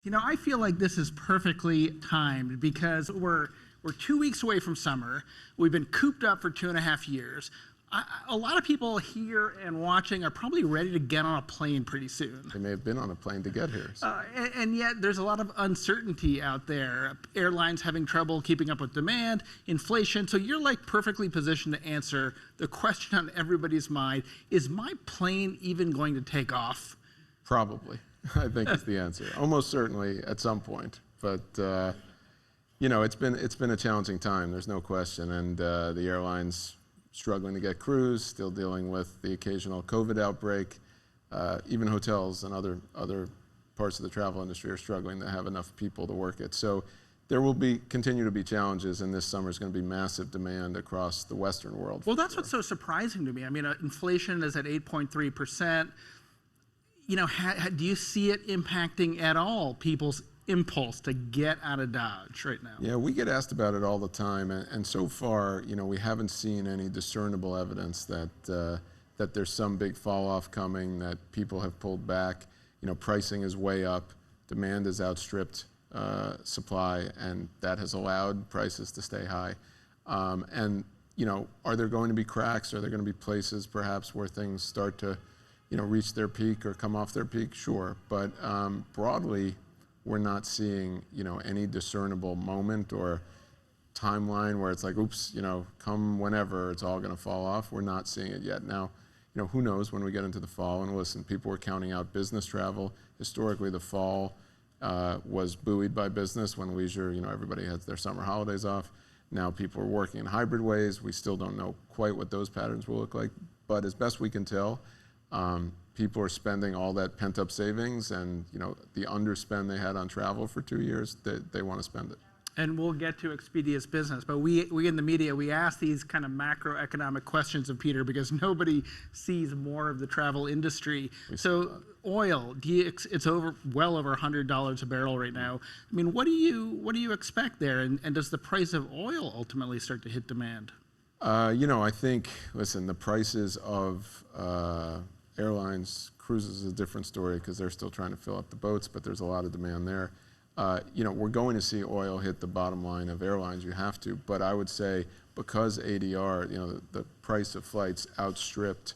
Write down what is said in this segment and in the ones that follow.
You know, I feel like this is perfectly timed because we're 2 weeks away from summer. We've been cooped up for 2.5 years. A lot of people here and watching are probably ready to get on a plane pretty soon. They may have been on a plane to get here. So. And yet there's a lot of uncertainty out there. Airlines having trouble keeping up with demand, inflation. So you're like perfectly positioned to answer the question on everybody's mind. Is my plane even going to take off? Probably, I think is the answer. Almost certainly at some point. But you know, it's been a challenging time. There's no question. And the airlines struggling to get crews, still dealing with the occasional COVID outbreak. Even hotels and other parts of the travel industry are struggling to have enough people to work it. So there will continue to be challenges, and this summer is going to be massive demand across the Western world. Well, that's what's so surprising to me. I mean, inflation is at 8.3%. You know, do you see it impacting at all people's impulse to get out of Dodge right now? Yeah, we get asked about it all the time, and so far, you know, we haven't seen any discernible evidence that that there's some big fall off coming, that people have pulled back. You know, pricing is way up, demand has outstripped supply, and that has allowed prices to stay high. And you know, are there going to be cracks? Are there going to be places perhaps where things start to, you know, reach their peak or come off their peak? Sure, but broadly, we're not seeing, you know, any discernible moment or timeline where it's like, oops, you know, come whenever it's all going to fall off. We're not seeing it yet. Now, you know, who knows when we get into the fall? And listen, people were counting out business travel. Historically, the fall was buoyed by business when leisure, you know, everybody has their summer holidays off. Now people are working in hybrid ways. We still don't know quite what those patterns will look like. But as best we can tell, people are spending all that pent-up savings, and you know, the underspend they had on travel for 2 years, they want to spend it. And we'll get to Expedia's business, but we in the media, we ask these kind of macroeconomic questions of Peter because nobody sees more of the travel industry. So oil, it's well over $100 a barrel right now. I mean, what do you expect there, and does the price of oil ultimately start to hit demand? You know, I think, listen, the prices of airlines, cruises is a different story because they're still trying to fill up the boats, but there's a lot of demand there. You know, we're going to see oil hit the bottom line of airlines. You have to, but I would say because ADR, you know, the price of flights outstripped,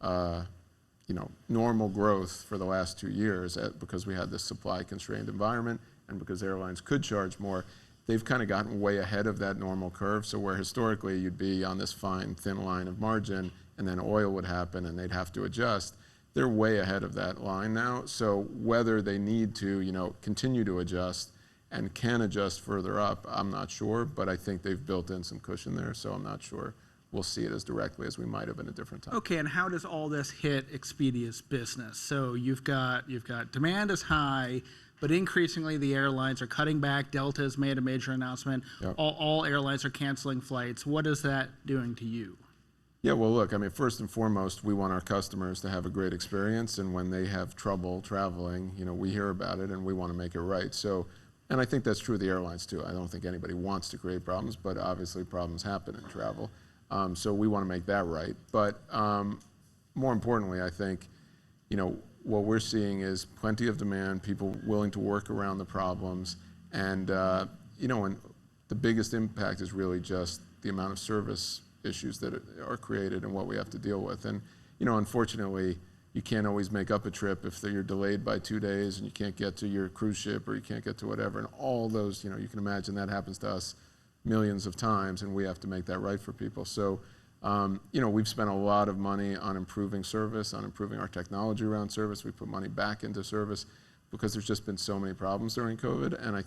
you know, normal growth for the last 2 years because we had this supply-constrained environment and because airlines could charge more. They've kind of gotten way ahead of that normal curve. So where historically you'd be on this fine, thin line of margin, and then oil would happen and they'd have to adjust, they're way ahead of that line now. So whether they need to, you know, continue to adjust and can adjust further up, I'm not sure, but I think they've built in some cushion there, so I'm not sure we'll see it as directly as we might have in a different time. Okay, and how does all this hit Expedia's business? So you've got demand is high, but increasingly the airlines are cutting back. Delta has made a major announcement. Yep. All airlines are canceling flights. What is that doing to you? Yeah, well, look, I mean, first and foremost, we want our customers to have a great experience, and when they have trouble traveling, you know, we hear about it and we want to make it right. So, and I think that's true of the airlines too. I don't think anybody wants to create problems, but obviously problems happen in travel. So we want to make that right. But more importantly, I think, you know, what we're seeing is plenty of demand, people willing to work around the problems, and you know, and the biggest impact is really just the amount of service issues that are created and what we have to deal with. And you know, unfortunately, you can't always make up a trip if you're delayed by 2 days and you can't get to your cruise ship or you can't get to whatever. And all those, you know, you can imagine that happens to us millions of times, and we have to make that right for people. So, you know, we've spent a lot of money on improving service, on improving our technology around service. We put money back into service because there's just been so many problems during COVID. And I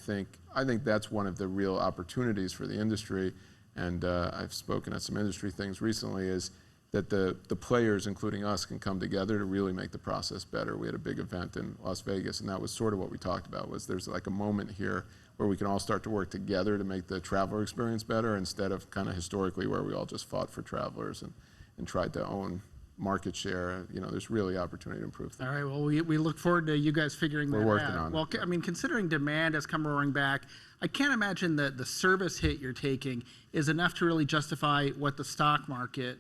think that's one of the real opportunities for the industry. And I've spoken at some industry things recently, is that the players, including us, can come together to really make the process better. We had a big event in Las Vegas, and that was sort of what we talked about, was there's like a moment here where we can all start to work together to make the traveler experience better, instead of kind of historically where we all just fought for travelers and tried to own market share. You know, there's really opportunity to improve things. All right, well, we look forward to you guys figuring that out. We're working on it. Well, I mean, considering demand has come roaring back, I can't imagine that the service hit you're taking is enough to really justify what the stock market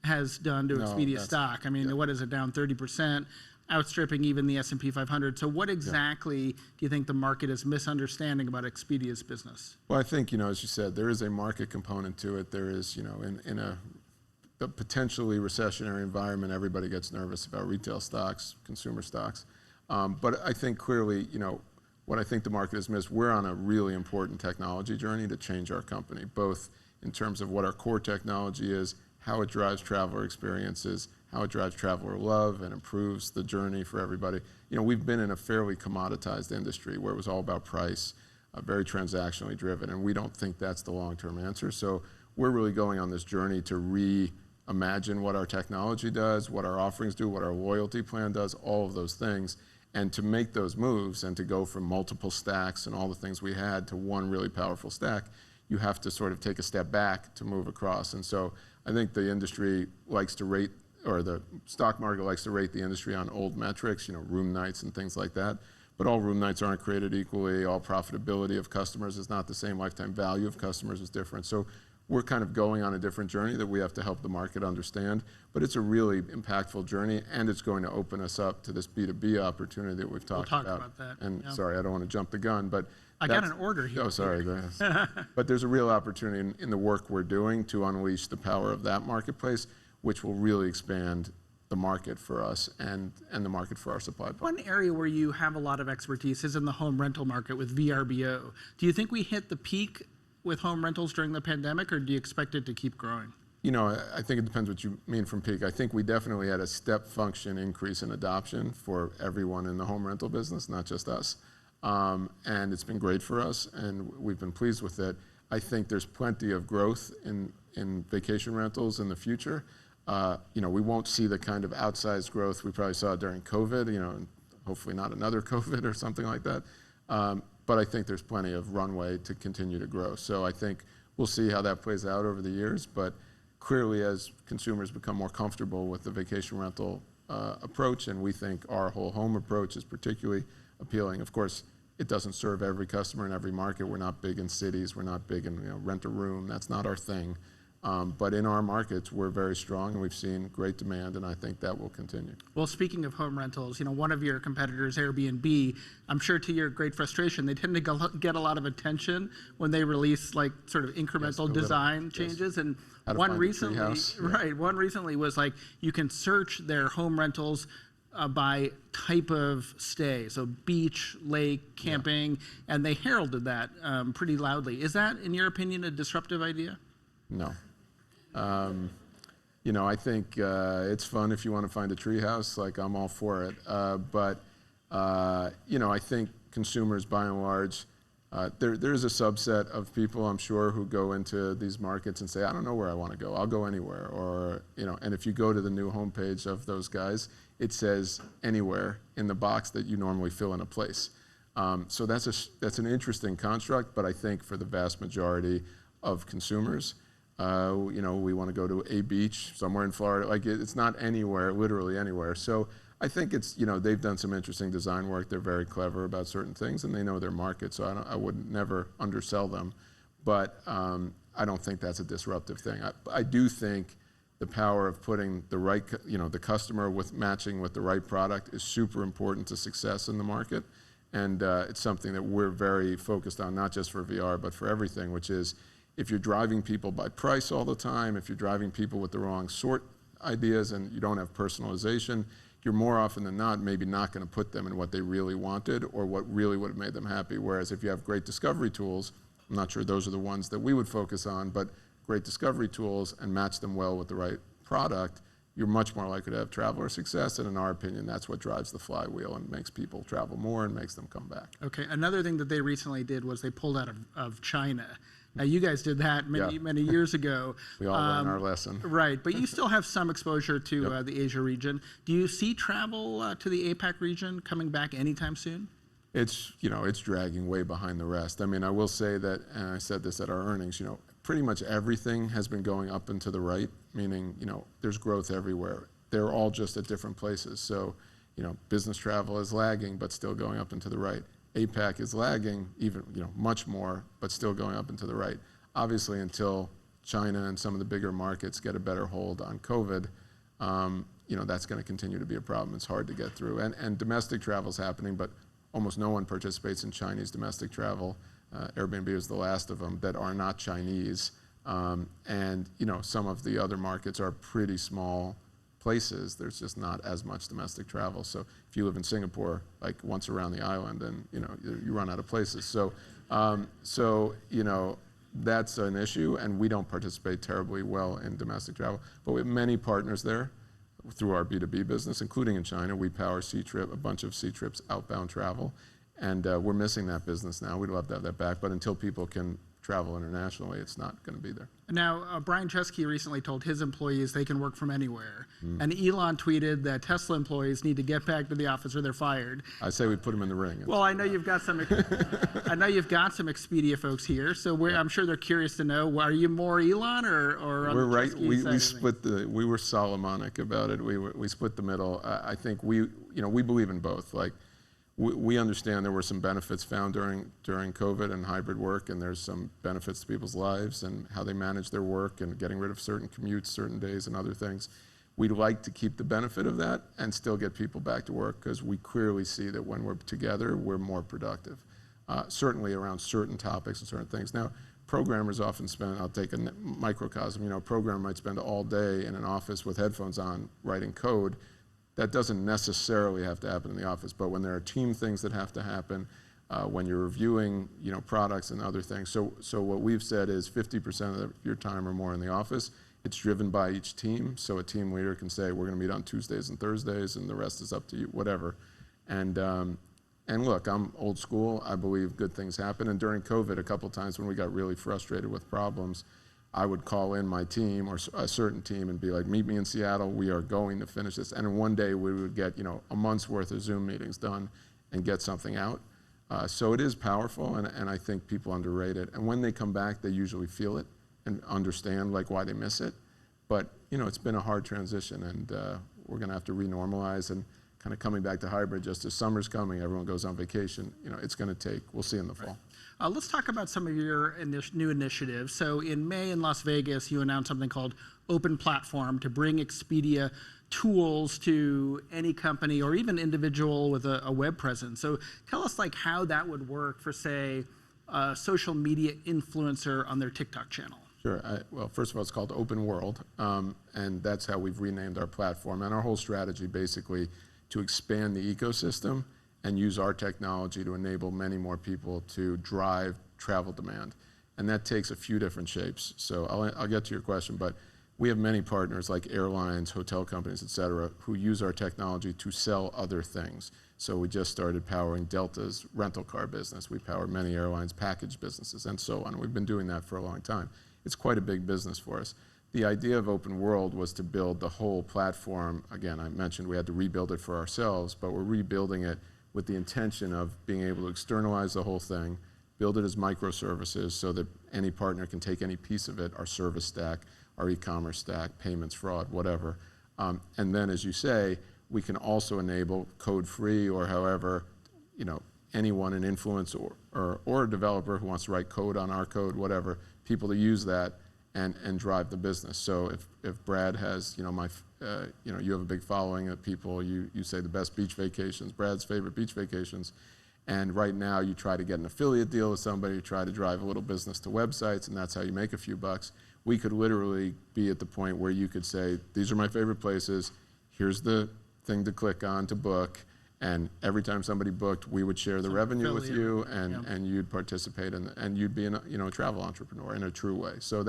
has done to Expedia stock. I mean, what is it, down 30%? outstripping even the S&P 500. So what exactly do you think the market is misunderstanding about Expedia's business? Well, I think, as you said, there is a market component to it. There is, in a potentially recessionary environment, everybody gets nervous about retail stocks, consumer stocks. But I think clearly, what I think the market has missed, we're on a really important technology journey to change our company, both in terms of what our core technology is, how it drives traveler experiences, how it drives traveler love and improves the journey for everybody. We've been in a fairly commoditized industry where it was all about price, very transactionally driven, and we don't think that's the long-term answer. So we're really going on this journey to reimagine what our technology does, what our offerings do, what our loyalty plan does, all of those things. And to make those moves and to go from multiple stacks and all the things we had to one really powerful stack, you have to sort of take a step back to move across. And so I think the industry likes to rate, or the stock market likes to rate the industry on old metrics, room nights and things like that. But all room nights aren't created equally. All profitability of customers is not the same. Lifetime value of customers is different. So we're kind of going on a different journey that we have to help the market understand. But it's a really impactful journey, and it's going to open us up to this B2B opportunity that we've talked about. We'll talk about that. And yeah. sorry, I don't want to jump the gun, but I got an order here. Oh, sorry. But there's a real opportunity in the work we're doing to unleash the power of that marketplace, which will really expand the market for us and the market for our supply partners. One area where you have a lot of expertise is in the home rental market with VRBO. Do you think we hit the peak with home rentals during the pandemic, or do you expect it to keep growing? I think it depends what you mean from peak. I think we definitely had a step function increase in adoption for everyone in the home rental business, not just us. And it's been great for us, and we've been pleased with it. I think there's plenty of growth in vacation rentals in the future. We won't see the kind of outsized growth we probably saw during COVID, and hopefully not another COVID or something like that. But I think there's plenty of runway to continue to grow. So I think we'll see how that plays out over the years. But clearly, as consumers become more comfortable with the vacation rental approach, and we think our whole home approach is particularly appealing. Of course, it doesn't serve every customer in every market. We're not big in cities. We're not big in rent a room. That's not our thing. But in our markets, we're very strong, and we've seen great demand, and I think that will continue. Well, speaking of home rentals, one of your competitors, Airbnb, I'm sure to your great frustration, they tend to get a lot of attention when they release sort of incremental design changes. And one recently, one recently was you can search their home rentals by type of stay, so beach, lake, camping, and they heralded that pretty loudly. Is that, in your opinion, a disruptive idea? No. I think it's fun if you want to find a treehouse. I'm all for it. But I think consumers, by and large, there's a subset of people, I'm sure, who go into these markets and say, I don't know where I want to go. I'll go anywhere. Or, and if you go to the new homepage of those guys, it says anywhere in the box that you normally fill in a place. So that's an interesting construct. But I think for the vast majority of consumers, we want to go to a beach somewhere in Florida. It's not anywhere, literally anywhere. So I think it's, they've done some interesting design work. They're very clever about certain things, and they know their market. So I would never undersell them. But I don't think that's a disruptive thing. I do think the power of putting the right, the customer with matching with the right product is super important to success in the market. And it's something that we're very focused on, not just for VR, but for everything, which is, if you're driving people by price all the time, if you're driving people with the wrong sort ideas and you don't have personalization, you're more often than not maybe not going to put them in what they really wanted or what really would have made them happy. Whereas if you have great discovery tools, I'm not sure those are the ones that we would focus on, but great discovery tools and match them well with the right product, you're much more likely to have traveler success. And in our opinion, that's what drives the flywheel and makes people travel more and makes them come back. Okay, another thing that they recently did was they pulled out of China. Now, you guys did that many years ago. We all learned our lesson. Right, but you still have some exposure to the Asia region. Do you see travel to the APAC region coming back anytime soon? It's dragging way behind the rest. I mean, I will say that, and I said this at our earnings, pretty much everything has been going up and to the right, meaning, there's growth everywhere. They're all just at different places. So, business travel is lagging, but still going up and to the right. APAC is lagging even, much more, but still going up and to the right. Obviously, until China and some of the bigger markets get a better hold on COVID, that's going to continue to be a problem. It's hard to get through. And domestic travel is happening, but almost no one participates in Chinese domestic travel. Airbnb is the last of them that are not Chinese. And some of the other markets are pretty small places. There's just not as much domestic travel. So if you live in Singapore, like once around the island, and you run out of places. So that's an issue, and we don't participate terribly well in domestic travel. But we have many partners there through our B2B business, including in China. We power a bunch of C-Trips outbound travel, and we're missing that business now. We'd love to have that back, but until people can travel internationally, it's not going to be there. Now, Brian Chesky recently told his employees they can work from anywhere. And Elon tweeted that Tesla employees need to get back to the office or they're fired. I say we put them in the ring. Well, I know you've got some Expedia folks here, so I'm sure they're curious to know, are you more Elon or on we're the right. Chesky We side split we were Solomonic about it. We split the middle. I think we believe in both. Like, we understand there were some benefits found during COVID and hybrid work, and there's some benefits to people's lives and how they manage their work and getting rid of certain commutes, certain days, and other things. We'd like to keep the benefit of that and still get people back to work, because we clearly see that when we're together, we're more productive, certainly around certain topics and certain things. Now, programmers often spend, I'll take a microcosm, a programmer might spend all day in an office with headphones on writing code. That doesn't necessarily have to happen in the office, but when there are team things that have to happen, when you're reviewing, products and other things. So what we've said is 50% of your time or more in the office. It's driven by each team. So a team leader can say, we're going to meet on Tuesdays and Thursdays, and the rest is up to you, whatever. And look, I'm old school. I believe good things happen. And during COVID, a couple times when we got really frustrated with problems, I would call in my team or a certain team and be like, meet me in Seattle. We are going to finish this. And in one day, we would get a month's worth of Zoom meetings done and get something out. So it is powerful, and I think people underrate it. And when they come back, they usually feel it and understand why they miss it. But it's been a hard transition, and we're going to have to renormalize, and kind of coming back to hybrid just as summer's coming, everyone goes on vacation. It's going to take. We'll see in the fall. Let's talk about some of your new initiatives. So in May in Las Vegas, you announced something called Open Platform to bring Expedia tools to any company or even individual with a web presence. So tell us how that would work for, say, a social media influencer on their TikTok channel. Sure. Well, first of all, it's called Open World, and that's how we've renamed our platform. And our whole strategy basically to expand the ecosystem and use our technology to enable many more people to drive travel demand. And that takes a few different shapes. So I'll get to your question, but we have many partners like airlines, hotel companies, et cetera, who use our technology to sell other things. So we just started powering Delta's rental car business. We power many airlines' package businesses, and so on. We've been doing that for a long time. It's quite a big business for us. The idea of Open World was to build the whole platform. Again, I mentioned we had to rebuild it for ourselves, but we're rebuilding it with the intention of being able to externalize the whole thing, build it as microservices so that any partner can take any piece of it, our service stack, our e-commerce stack, payments, fraud, whatever. And then, as you say, we can also enable code-free or however, anyone, an influencer or a developer who wants to write code on our code, whatever, people to use that and drive the business. So if Brad has, you have a big following of people, you say the best beach vacations, Brad's favorite beach vacations, and right now you try to get an affiliate deal with somebody, you try to drive a little business to websites, and that's how you make a few bucks. We could literally be at the point where you could say, these are my favorite places, here's the thing to click on to book, and every time somebody booked, we would share the revenue with you, and you'd participate in, and you'd be a travel entrepreneur in a true way. So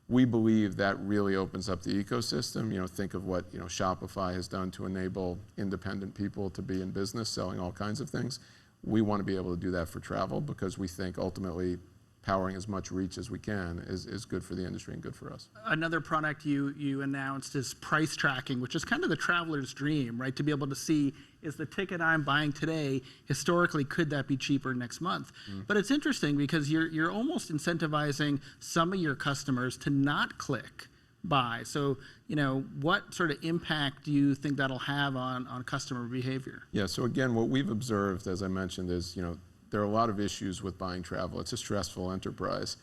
we believe that really opens up the ecosystem. Think of what Shopify has done to enable independent people to be in business, selling all kinds of things. We want to be able to do that for travel because we think ultimately powering as much reach as we can is good for the industry and good for us. Another product you announced is price tracking, which is kind of the traveler's dream, right? To be able to see, is the ticket I'm buying today, historically, could that be cheaper next month? But it's interesting because you're almost incentivizing some of your customers to not click buy. So, what sort of impact do you think that'll have on customer behavior? Yeah, so again, what we've observed, as I mentioned, is, there are a lot of issues with buying travel. It's a stressful enterprise.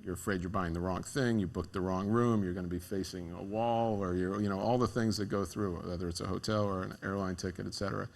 you're afraid you're buying the wrong thing, you booked the wrong room, you're going to be facing a wall, or all the things that go through, whether it's a hotel or an airline ticket, et cetera.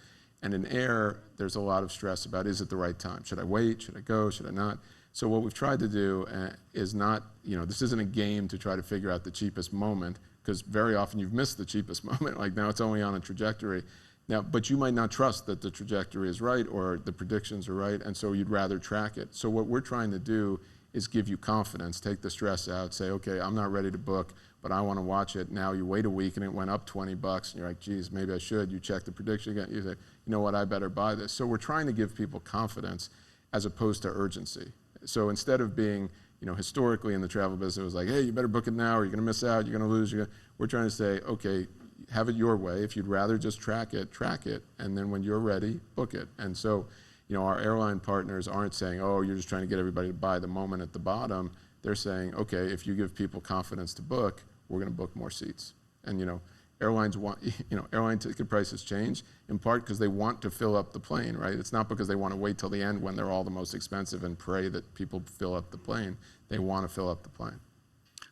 And in air, there's a lot of stress about, is it the right time? Should I wait? Should I go? Should I not? So what we've tried to do is not, this isn't a game to try to figure out the cheapest moment, because very often you've missed the cheapest moment. Like now it's only on a trajectory. Now, but you might not trust that the trajectory is right or the predictions are right, and so you'd rather track it. So what we're trying to do is give you confidence, take the stress out, say, okay, I'm not ready to book, but I want to watch it. Now you wait a week and it went up $20, and you're like, geez, maybe I should. You check the prediction again, you say, you know what, I better buy this. So we're trying to give people confidence as opposed to urgency. So instead of being, historically in the travel business, it was like, hey, you better book it now or you're going to miss out, you're going to lose. We're trying to say, okay, have it your way. If you'd rather just track it, and then when you're ready, book it. And so, our airline partners aren't saying, oh, you're just trying to get everybody to buy the moment at the bottom. They're saying, okay, if you give people confidence to book, we're going to book more seats. And airlines want, airline ticket prices change in part because they want to fill up the plane, right? It's not because they want to wait till the end when they're all the most expensive and pray that people fill up the plane. They want to fill up the plane.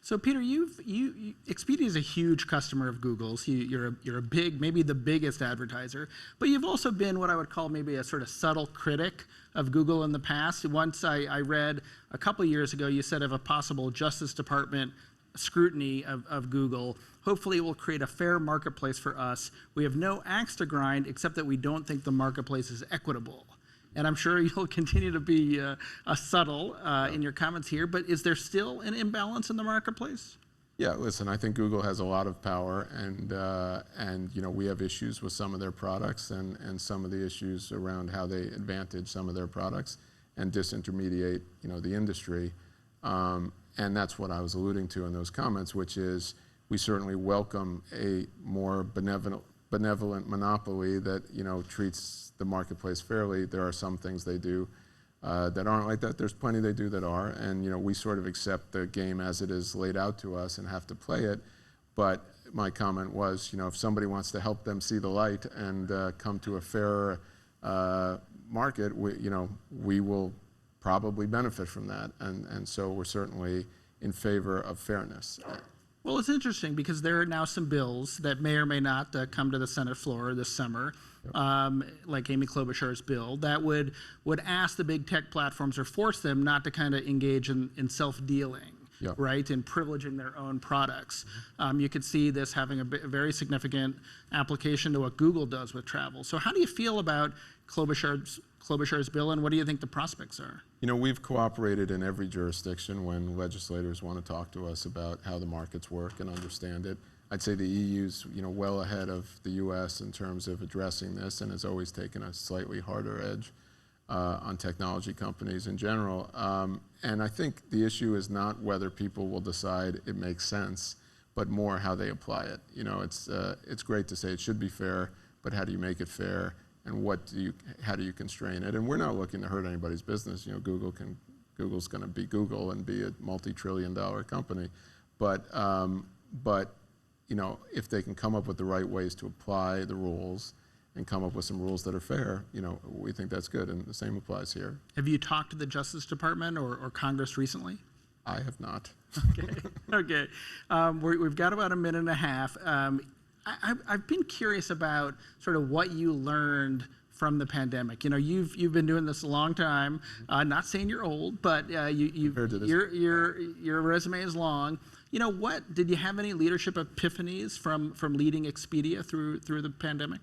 So Peter, Expedia is a huge customer of Google's. You're a big, maybe the biggest advertiser, but you've also been what I would call maybe a sort of subtle critic of Google in the past. Once I read a couple years ago, you said of a possible Justice Department scrutiny of Google, hopefully it will create a fair marketplace for us. We have no axe to grind except that we don't think the marketplace is equitable. And I'm sure you'll continue to be subtle in your comments here, but is there still an imbalance in the marketplace? Yeah, listen, I think Google has a lot of power, and we have issues with some of their products and some of the issues around how they advantage some of their products and disintermediate, the industry. And that's what I was alluding to in those comments, which is we certainly welcome a more benevolent monopoly that treats the marketplace fairly. There are some things they do that aren't like that. There's plenty they do that are, and we sort of accept the game as it is laid out to us and have to play it. But my comment was, if somebody wants to help them see the light and come to a fairer market, we will probably benefit from that, and so we're certainly in favor of fairness. Well, it's interesting because there are now some bills that may or may not come to the Senate floor this summer, like Amy Klobuchar's bill, that would ask the big tech platforms or force them not to kind of engage in self-dealing, right, and privileging their own products. You could see this having a very significant application to what Google does with travel. So how do you feel about Klobuchar's bill, and what do you think the prospects are? We've cooperated in every jurisdiction when legislators want to talk to us about how the markets work and understand it. I'd say the EU's, well ahead of the US in terms of addressing this, and has always taken a slightly harder edge on technology companies in general. And I think the issue is not whether people will decide it makes sense, but more how they apply it. It's great to say it should be fair, but how do you make it fair? And how do you constrain it? And we're not looking to hurt anybody's business. Google's going to be Google and be a multi-trillion-dollar company, but if they can come up with the right ways to apply the rules and come up with some rules that are fair, we think that's good, and the same applies here. Have you talked to the Justice Department or Congress recently? I have not. Okay. We've got about a minute and a half. I've been curious about sort of what you learned from the pandemic. You've been doing this a long time. Not saying you're old, but your resume is long. What did you have any leadership epiphanies from leading Expedia through the pandemic?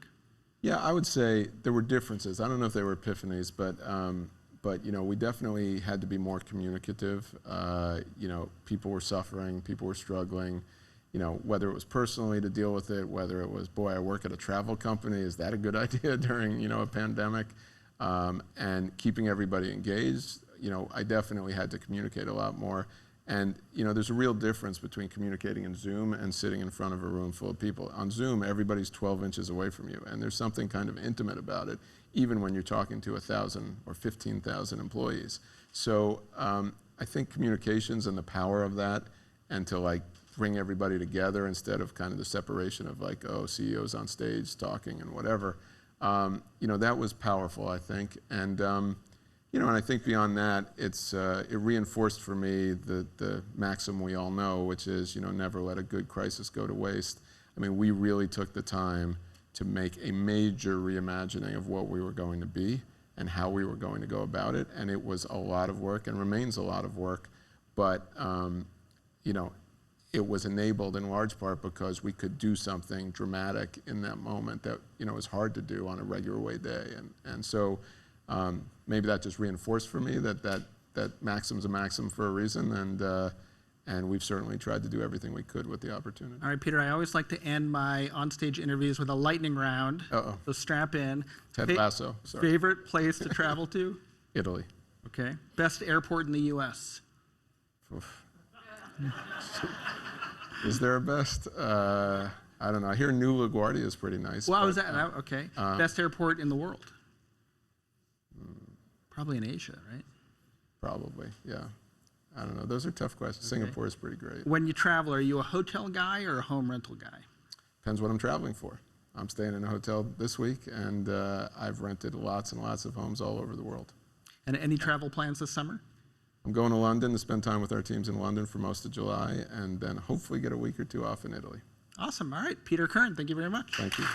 Yeah, I would say there were differences. I don't know if they were epiphanies, but we definitely had to be more communicative. People were suffering, people were struggling. Whether it was personally to deal with it, whether it was, boy, I work at a travel company, is that a good idea during, a pandemic? And keeping everybody engaged, I definitely had to communicate a lot more. And, there's a real difference between communicating in Zoom and sitting in front of a room full of people. On Zoom, everybody's 12 inches away from you, and there's something kind of intimate about it, even when you're talking to 1,000 or 15,000 employees. So I think communications and the power of that, and to bring everybody together instead of kind of the separation of CEOs on stage talking and whatever. That was powerful, I think. And You know, and I think beyond that, it reinforced for me the maxim we all know, which is, you know, never let a good crisis go to waste. I mean, we really took the time to make a major reimagining of what we were going to be and how we were going to go about it, and it was a lot of work and remains a lot of work, but you know, it was enabled in large part because we could do something dramatic in that moment that, you know, is hard to do on a regular way day, and so maybe that just reinforced for me that maxim's a maxim for a reason, and we've certainly tried to do everything we could with the opportunity. All right, Peter, I always like to end my onstage interviews with a lightning round. Uh-oh. So strap in. Ted Lasso, sorry. Favorite place to travel to? Italy. Okay. Best airport in the U.S.? Oof. Is there a best? I don't know. I hear New LaGuardia is pretty nice. Well, okay. Best airport in the world? Probably in Asia, right? Probably, yeah. I don't know. Those are tough questions. Okay. Singapore is pretty great. When you travel, are you a hotel guy or a home rental guy? Depends what I'm traveling for. I'm staying in a hotel this week, and I've rented lots and lots of homes all over the world. And any travel plans this summer? I'm going to London to spend time with our teams in London for most of July, and then hopefully get a week or two off in Italy. Awesome. All right. Peter Kern, thank you very much. Thank you.